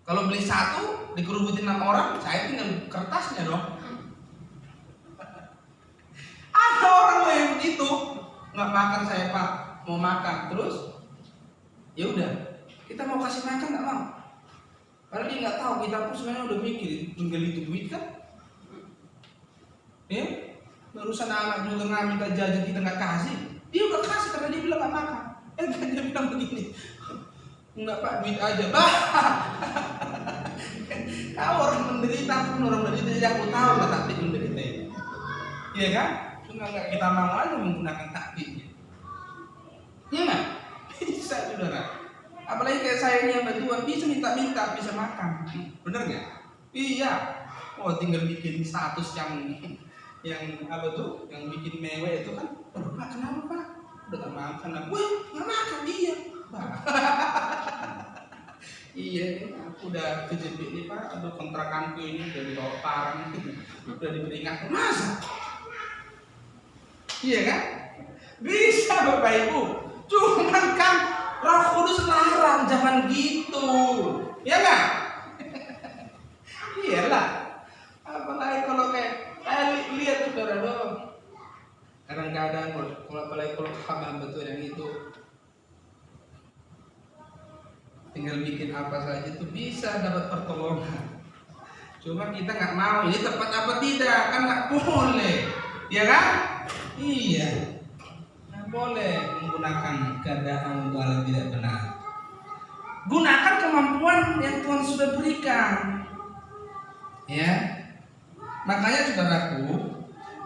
Kalau beli 1 dikerubutin 6 orang, saya tinggal kertasnya dong. Ada orang yang begitu, nggak makan saya Pak, mau makan terus, ya udah, kita mau kasih makan nggak mau. Padahal dia nggak tahu kita pun sebenarnya udah mikir, tinggal itu duit kan, ya, barusan anak juga nggak minta jajan kita nggak kasih, dia udah kasih karena dia bilang nggak makan. Dia bilang begini, enggak Pak, duit aja Pak. Kau orang menderita pun orang menderita, aku tahu lah taktik menderita itu. Iya kan? Enggak kita mau aja menggunakan taktiknya. Iya nggak? Bisa saudara. Apalagi kayak saya ini yang bantuan bisa minta-minta, bisa makan. Bener nggak? Iya. Oh tinggal bikin status yang apa tuh? Yang bikin mewah itu kan. Pak kenapa Pak? Udah nggak makan lah. Wih nggak makan dia. Iya, aku udah kejepit nih Pak, aduh kontrakanku ini udah dibawa parang, udah diberikan masa? Iya kan? Bisa Bapak Ibu, cuman kan Roh Kudus larang jangan gitu, ya nggak? Iyalah, apalagi kalau kayak saya lihat saudara dong, kadang-kadang kalau apalagi kalau hamba betul yang itu. tinggal bikin apa saja itu bisa dapat pertolongan. Cuma kita nggak mau, ini tepat apa tidak kan nggak boleh, ya kan? Iya, nggak boleh menggunakan keadaan untuk hal yang tidak benar. Gunakan kemampuan yang Tuhan sudah berikan, ya. Makanya saudaraku,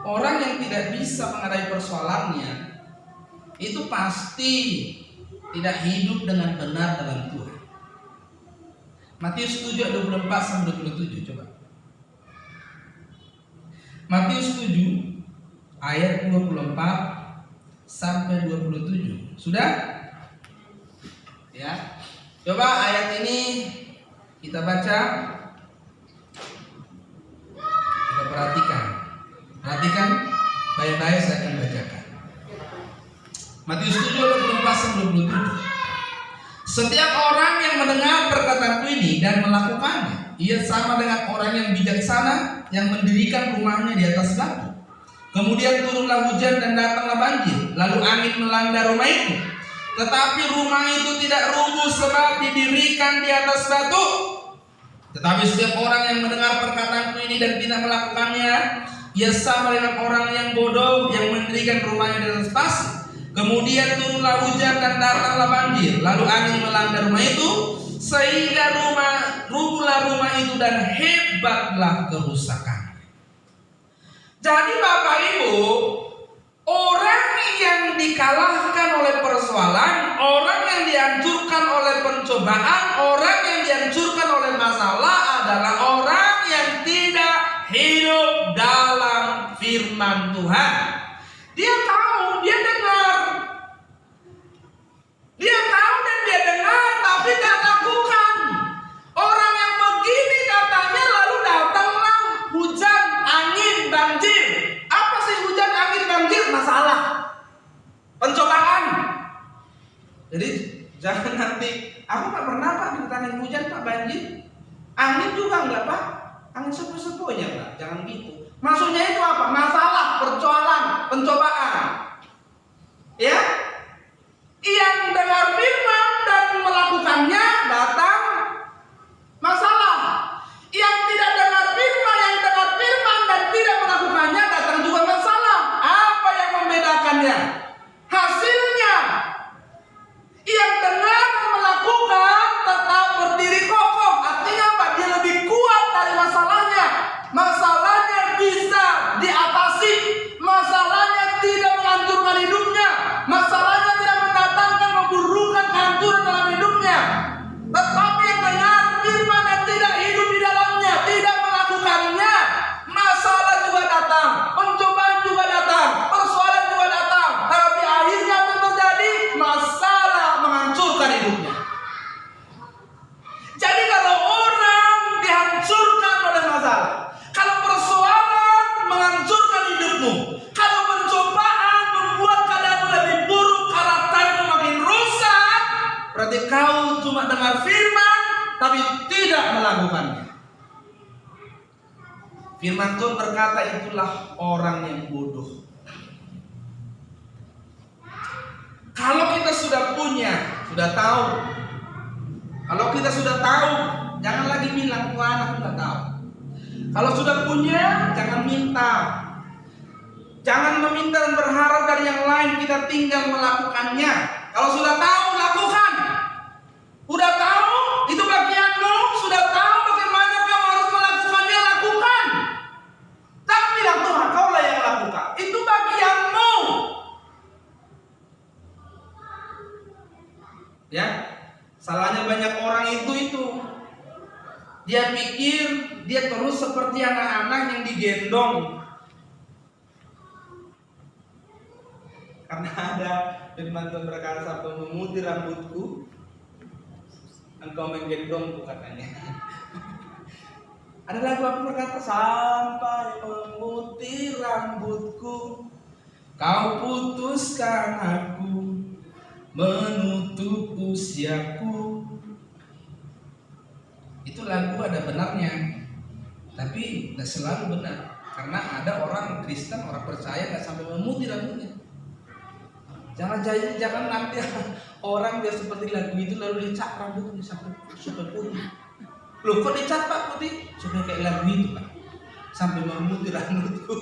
orang yang tidak bisa menghadapi persoalannya itu pasti tidak hidup dengan benar dalam Tuhan. Matius 7 ayat 24 sampai 27 coba. Matius 7 ayat 24 sampai 27. Sudah? Ya. Coba ayat ini kita baca. Kita perhatikan. Perhatikan baik-baik, saya akan bacakan. Matius 7 ayat 24 sampai 27. Setiap orang yang mendengar perkataanku ini dan melakukannya, ia sama dengan orang yang bijaksana yang mendirikan rumahnya di atas batu. Kemudian turunlah hujan dan datanglah banjir, lalu angin melanda rumah itu. Tetapi rumah itu tidak runtuh sebab didirikan di atas batu. Tetapi setiap orang yang mendengar perkataanku ini dan tidak melakukannya, ia sama dengan orang yang bodoh yang mendirikan rumahnya di atas pasir. Kemudian turunlah hujan dan datanglah banjir, lalu angin melanda rumah itu, sehingga rubuhlah rumah itu dan hebatlah kerusakan. Jadi Bapak Ibu, orang yang dikalahkan oleh persoalan, orang yang dihancurkan oleh pencobaan, orang yang dihancurkan oleh masalah adalah orang yang tidak hidup dalam firman Tuhan. Dia tahu, dia dengar. Dia tahu dan dia dengar, tapi tidak lakukan. Orang yang begini katanya lalu datanglah hujan, angin, banjir. Apa sih hujan, angin, banjir? Masalah, pencobaan. Jadi jangan nanti, aku nggak pernah Pak ditanya hujan Pak, banjir, angin juga nggak Pak, angin sepu-sepunya Pak. Jangan gitu. Maksudnya itu apa? Masalah, persoalan, pencobaan. Ya? Yang dengar firman dan melakukannya datang masalah. Yang tidak dengar firman, yang dengar firman dan tidak melakukannya datang juga masalah. Apa yang membedakannya? Hasilnya. Yang dengar dan melakukan tetap berdiri kokoh. Artinya apa? Dia lebih kuat dari masalahnya. Masalahnya bisa diatasi. Masalahnya tidak menghancurkan hidupnya. Masalahnya tidak mendatangkan memburukan kehancuran dalam hidupnya. Tetapi yang dengar firman dan tidak hidup di dalamnya, tidak melakukannya, masalah juga datang, pencobaan juga datang, persoalan juga datang. Tapi akhirnya apa yang terjadi? Masalah menghancurkan hidupnya. Jadi kalau orang dihancurkan oleh masalah, kalau persoalan menghancurkan hidupmu, kalau pencobaan membuat keadaanmu lebih buruk, karaktermu makin rusak, berarti kau cuma dengar firman tapi tidak melakukannya. Firman Tuhan berkata, itulah orang yang bodoh. Kalau kita sudah punya, sudah tahu. Kalau kita sudah tahu, jangan lagi bilang Tuhan aku nggak tahu. Kalau sudah punya, jangan minta. Jangan meminta dan berharap dari yang lain, kita tinggal melakukannya. Kalau sudah tahu, lakukan. Udah tahu, itu bagianmu. Sudah tahu bagaimana kamu harus melakukannya, lakukan. Tak bilang Tuhan, kaulah yang lakukan. Itu bagianmu. Ya, salahnya banyak orang itu. Dia pikir dia terus seperti anak-anak yang digendong. Karena ada firman Tuhan berkata, sampai memutih rambutku, engkau menggendongku katanya. Ada lagu apa berkata, sampai memutih rambutku, kau putuskan aku, menutup usiaku. Itu lagu ada benarnya, tapi tidak selalu benar. Karena ada orang Kristen, orang percaya nggak sampai memutih rambutnya. Jangan nanti orang biar seperti lagu itu lalu dicat rambutnya sampai putih. Loh kok dicat Pak putih? Supaya kayak lagu itu Pak. Sampai memutih rambutku.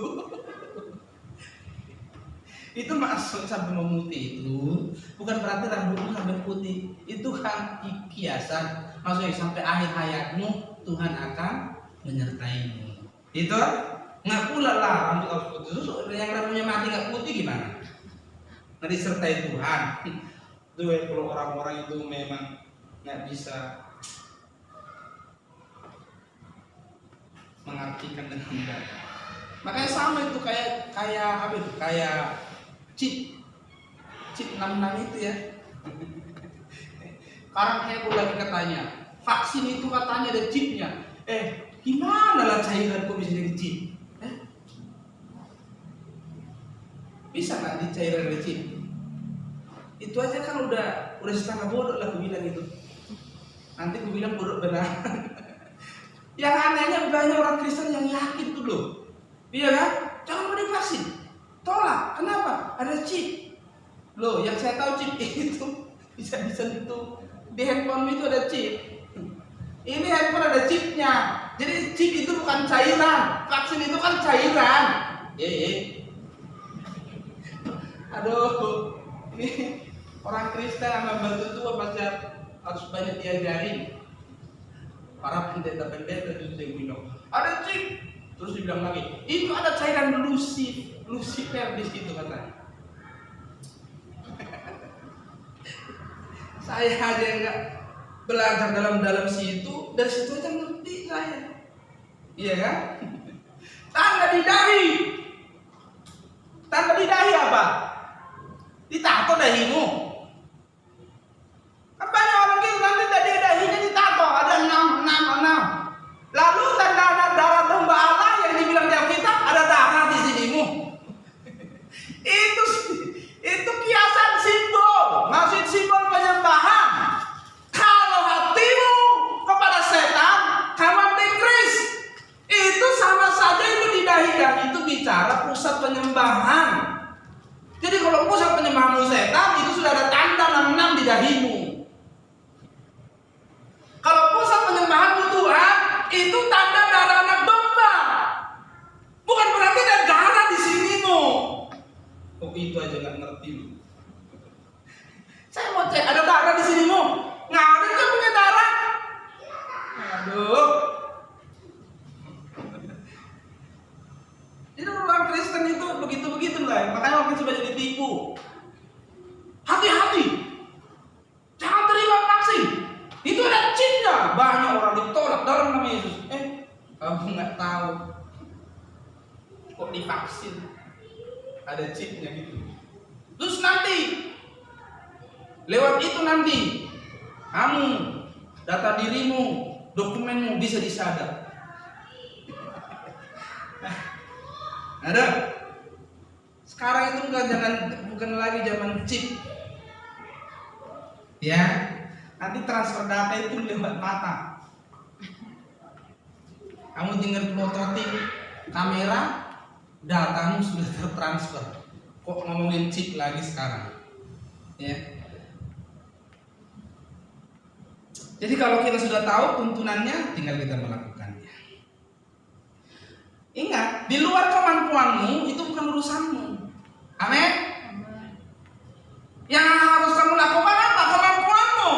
Itu maksud sampai memutih itu bukan berarti rambutmu sampai putih. Itu kan kiasan. Maksudnya sampai akhir hayatmu Tuhan akan menyertaimu. Itu nggak pula lah rambut harus putih. Terus yang rambutnya mati nggak putih gimana? Nggak disertai Tuhan. Itu kalau orang-orang itu memang nggak bisa mengartikan dengan baik. Makanya sama itu kayak apa itu? Kayak chip 66 itu ya. Sekarang heboh lagi katanya. Vaksin itu katanya ada chipnya. Gimana lah cairan kok bisa jadi chip? Bisa nggak di cairan ada chip? Itu aja kan udah setengah bodoh lah aku bilang itu. Nanti aku bilang bodoh benar. Yang anehnya banyak orang Kristen yang yakin tuh loh. Iya kan? Jangan mau divaksin. Tolak. Kenapa? Ada chip. Loh, yang saya tahu chip itu bisa disentuh. Di handphone itu ada chip. Ini handphone ada chipnya. Jadi chip itu bukan cairan. Vaksin itu kan cairan. Aduh, ini orang Kristen sama bantu tua pasti harus banyak diajarin. Para pendeta-pendeta itu yang bilang ada chip, terus dibilang lagi itu ada cairan Lucifer di situ katanya. Saya aja nggak belajar dalam situ, dari situ aja ngerti saya. Iya kan? Tanda di dahi apa? Ditato dahimu. Kan banyak orang gitu nanti dahinya ditato, ada 6. Lalu tanda darah domba Allah yang dibilang di Alkitab ada darah di sinimu. Itu kiasan simbol, maksud simbol penyembahan. Kalau hatimu kepada setan, kamu antikris. Itu sama saja itu di dahi itu bicara pusat penyembahan. Jadi kalau pusat penyembahanmu setan, itu sudah ada tanda 66 di dahimu. Kalau pusat penyembahanmu Tuhan, itu tanda darah anak domba. Bukan berarti ada darah di sinimu. Kok itu aja nggak ngerti. Saya mau cek ada darah di sinimu. Nggak ada kan punya darah. Aduh. Jadi orang Kristen itu begitu lah. Makanya orang Kristen banyak ditipu. Hati-hati. Jangan terima vaksin. Itu ada chipnya. Banyak orang ditolak dalam nama Yesus. Kamu nggak tahu. Kok divaksin? Ada chipnya gitu. Terus nanti lewat itu nanti kamu data dirimu, dokumenmu bisa disadap. Ada. Sekarang itu bukan lagi zaman chip. Ya, nanti transfer data itu lewat mata. Kamu tinggal pelototin kamera, datamu sudah tertransfer. Kok ngomongin chip lagi sekarang? Ya. Jadi kalau kita sudah tahu tuntunannya, tinggal kita melakukannya. Ingat, di luar kemampuanmu itu bukan urusanmu. Amin. Yang harus kamu lakukan apa? Kemampuanmu.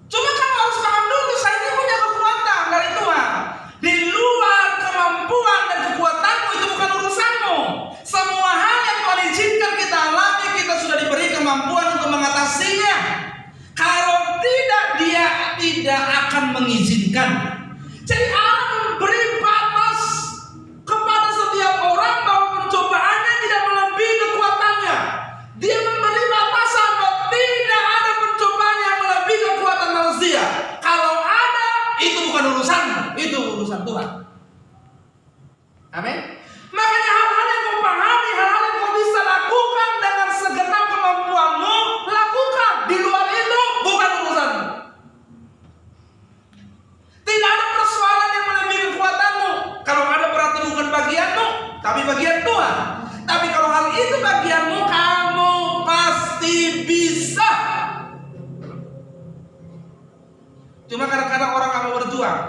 Cuma kamu harus paham dulu, saya ini punya kekuatan dari Tuhan. Di luar kemampuan dan kekuatanmu itu bukan urusanmu. Semua hal yang Tuhan izinkan kita alami, kita sudah diberi kemampuan untuk mengatasinya. Kalau tidak, Dia tidak akan mengizinkan. Jadi Allah memberi batas kepada setiap orang bahwa pencobaannya tidak melebihi kekuatannya. Dia memberi batasan bahwa tidak ada pencobaan yang melebihi kekuatan manusia. Kalau ada, itu bukan urusanmu, itu urusan Tuhan. Amin. Makanya hal-hal yang kau pahami, hal-hal yang kau bisa lakukan dengan segenap kemampuanmu, lakukan. Di luar itu bukan urusanmu. Tidak ada persoalan yang melebihi kekuatanmu. Kalau ada berarti bukan bagianmu, tapi bagian Tuhan. Tapi kalau hal itu bagianmu, kamu pasti Cuma kadang-kadang orang nggak mau berjuang.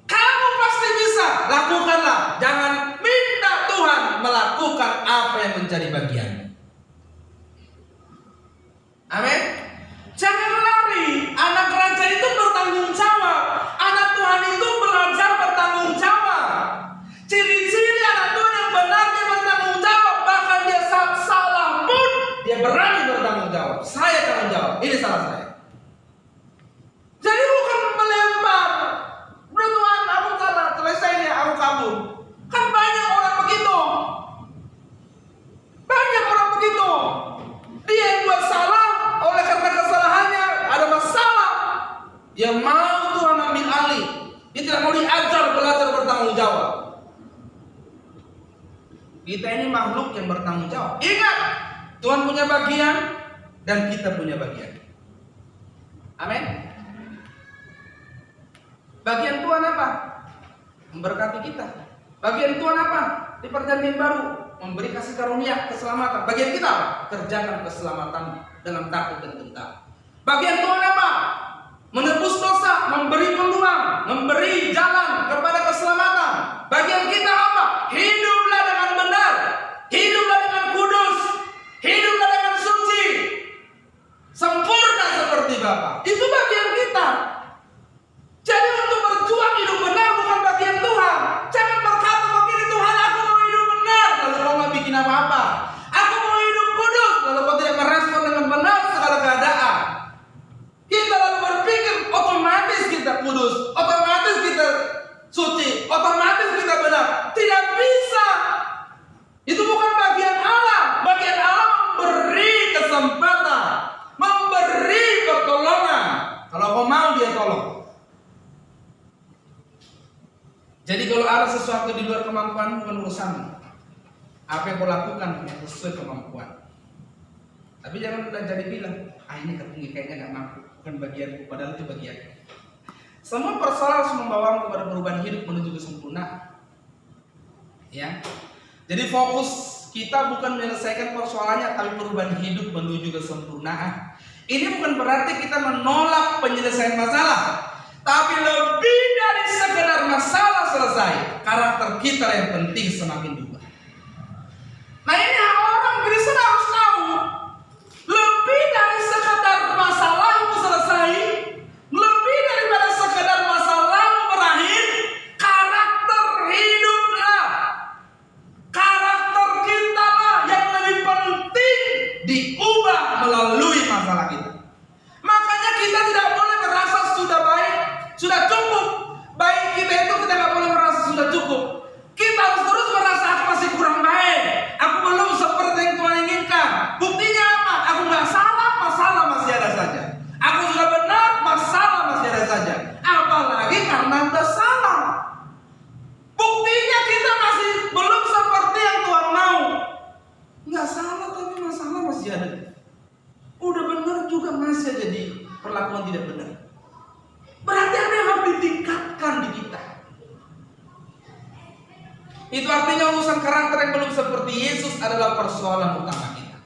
Kamu pasti bisa, lakukanlah. Jangan minta Tuhan melakukan apa yang menjadi bagian. Amin. Jangan lari. Anak raja itu bertanggung jawab. Anak Tuhan itu belajar bertanggung jawab. Ciri-ciri anak Tuhan yang benar, dia bertanggung jawab. Bahkan dia salah pun dia berani bertanggung jawab. Saya tanggung jawab. Ini salah saya. Jadi bukan melempar. Udah Tuhan, aku salah, selesai ya, aku kabur. Kan banyak orang begitu. Banyak orang begitu. Dia yang buat salah, oleh karena kesalahannya ada masalah. Dia mau Tuhan ambil alih. Dia tidak mau diajar belajar bertanggung jawab. Kita ini makhluk yang bertanggung jawab. Ingat, Tuhan punya bagian dan kita punya bagian. Amin. Bagian Tuhan apa? Memberkati kita. Bagian Tuhan apa? Di perjanjian baru memberi kasih karunia, keselamatan. Bagian kita apa? Kerjakan keselamatan dengan takut dan gentar. Bagian Tuhan apa? Menebus dosa, memberi peluang, memberi jalan kepada keselamatan. Bagian kita apa? Hiduplah dengan benar, hiduplah dengan kudus, hiduplah dengan suci, sempurna seperti Bapa. Itu bagian kita. Jadi untuk berjuang hidup benar bukan bagian Tuhan. Jangan berkata begini, Tuhan aku mau hidup benar, lalu kau nggak bikin apa-apa. Aku mau hidup kudus, lalu kau tidak merespon dengan benar segala keadaan. Kita lalu berpikir otomatis kita kudus, otomatis kita suci, otomatis kita benar. Tidak bisa. Itu bukan bagian Allah. Bagian Allah memberi kesempatan, memberi pertolongan. Kalau kau mau, dia tolong. Jadi kalau ada sesuatu di luar kemampuan, bukan urusanmu. Apa yang kau lakukan yang sesuai kemampuan. Tapi jangan udah jadi bilang, ini ketinggi kayaknya gak mampu, bukan bagianku, padahal itu bagian. Semua persoalan harus membawamu kepada perubahan hidup menuju kesempurnaan. Ya. Jadi fokus kita bukan menyelesaikan persoalannya, tapi perubahan hidup menuju kesempurnaan. Ini bukan berarti kita menolak penyelesaian masalah, tapi lebih dari sekedar masalah selesai, karakter kita yang penting semakin berubah. Nah ini orang Kristen harus tahu, lebih dari sekedar masalahmu selesai, lebih daripada sekedar masalahmu berakhir, karakter hiduplah, karakter kita lah yang lebih penting diubah melalui masalah kita. Makanya kita tidak boleh merasa sudah baik, sudah cukup. Baik kita itu kita nggak boleh merasa sudah cukup. Kita harus terus merasa aku masih kurang baik. Aku belum seperti yang Tuhan inginkan. Buktinya apa? Aku nggak salah, masalah masih ada saja. Aku sudah benar, masalah masih ada saja. Apalagi karena udah salah. Buktinya kita masih belum seperti yang Tuhan mau. Nggak salah tapi masalah masih ada. Udah benar juga masih jadi perlakuan tidak benar. Berarti ada yang harus ditingkatkan di kita. Itu artinya urusan karakter yang belum seperti Yesus adalah persoalan utama kita.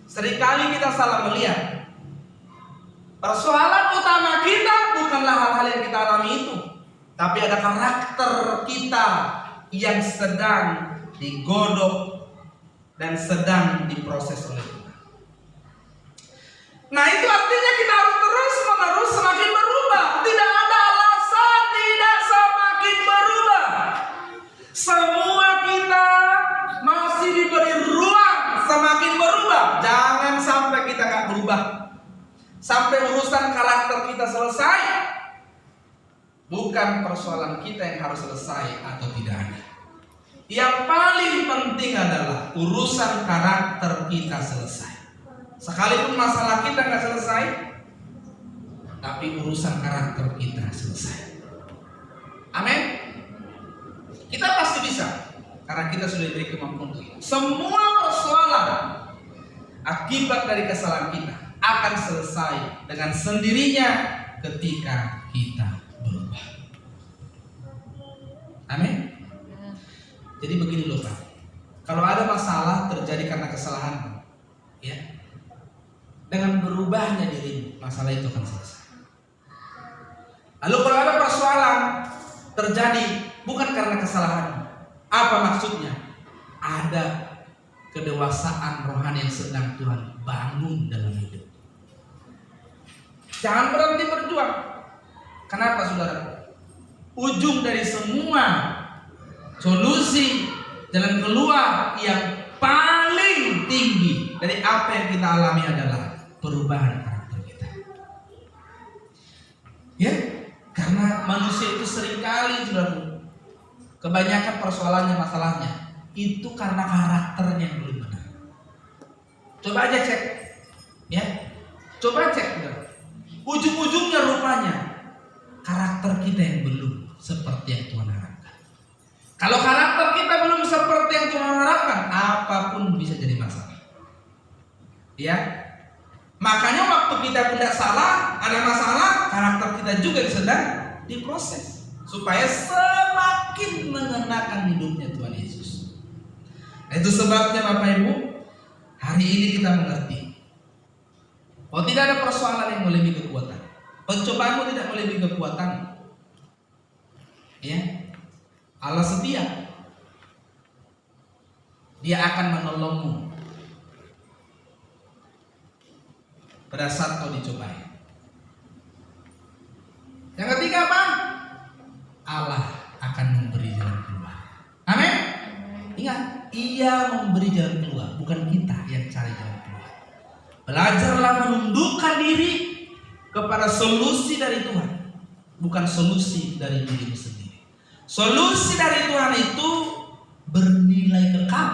Seringkali kita salah melihat. Persoalan utama kita bukanlah hal-hal yang kita alami itu, tapi ada karakter kita yang sedang digodok dan sedang diproses oleh Tuhan. Nah itu artinya kita harus terus-menerus semakin berubah. Tidak ada alasan tidak semakin berubah. Semua kita masih diberi ruang semakin berubah. Jangan sampai kita gak berubah sampai urusan karakter kita selesai. Bukan persoalan kita yang harus selesai atau tidak ada. Yang paling penting adalah urusan karakter kita selesai. Sekalipun masalah kita nggak selesai, tapi urusan karakter kita selesai. Amin. Kita pasti bisa, karena kita sudah diberi kemampuan itu. Semua persoalan akibat dari kesalahan kita akan selesai dengan sendirinya ketika kita berubah. Amin. Jadi begini loh Pak, kalau ada masalah terjadi karena kesalahan, ya, dengan berubahnya dirimu, masalah itu akan selesai. Lalu kalau ada persoalan terjadi bukan karena kesalahan, apa maksudnya? Ada kedewasaan rohani yang sedang Tuhan bangun dalam hidup. Jangan berhenti berjuang. Kenapa saudara? Ujung dari semua solusi jalan keluar yang paling tinggi dari apa yang kita alami adalah perubahan karakter kita. Ya, karena manusia itu seringkali saudara, kebanyakan persoalannya, masalahnya itu karena karakternya yang belum benar. Coba aja cek, ya, coba cek saudara. Ujung-ujungnya rupanya karakter kita yang belum seperti yang Tuhan harapkan. Kalau karakter kita belum seperti yang Tuhan harapkan, apapun bisa jadi masalah. Ya, makanya waktu kita tidak salah, ada masalah, karakter kita juga sedang diproses supaya semakin mengenakan hidupnya Tuhan Yesus. Nah, itu sebabnya Bapak Ibu, hari ini kita mengerti bahwa tidak ada persoalan yang melebihi kekuatan. Pencobaanmu tidak melebihi kekuatan. Ya, Allah setia. Dia akan menolongmu pada saat kau dicobai. Yang ketiga apa? Allah akan memberi jalan keluar. Amin. Ingat, Ia memberi jalan keluar, bukan kita yang cari jalan keluar. Belajarlah menundukkan diri kepada solusi dari Tuhan, bukan solusi dari dirimu sendiri. Solusi dari Tuhan itu bernilai kekal,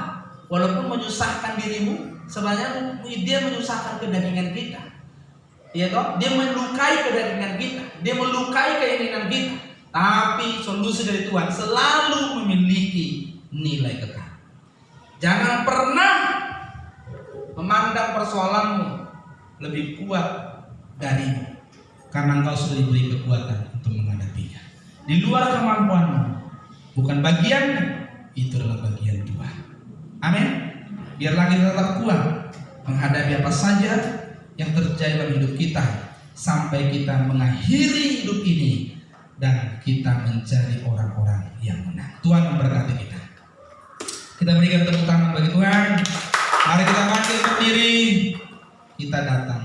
walaupun menyusahkan dirimu. Sebenarnya dia menyusahkan kedagingan kita, ya toh? Dia melukai kedagingan kita, dia melukai keinginan kita. Tapi solusi dari Tuhan selalu memiliki nilai kekal. Jangan pernah memandang persoalanmu lebih kuat darimu, karena engkau sudah diberi kekuatan untuk menghadapinya. Di luar kemampuanmu, bukan bagianmu, itu adalah bagian Tuhan. Amin. Biarlah kita tetap kuat menghadapi apa saja yang terjadi dalam hidup kita, sampai kita mengakhiri hidup ini dan kita menjadi orang-orang yang menang. Tuhan memberkati kita. Kita berikan tepuk tangan bagi Tuhan. Mari kita bangkit berdiri. Kita datang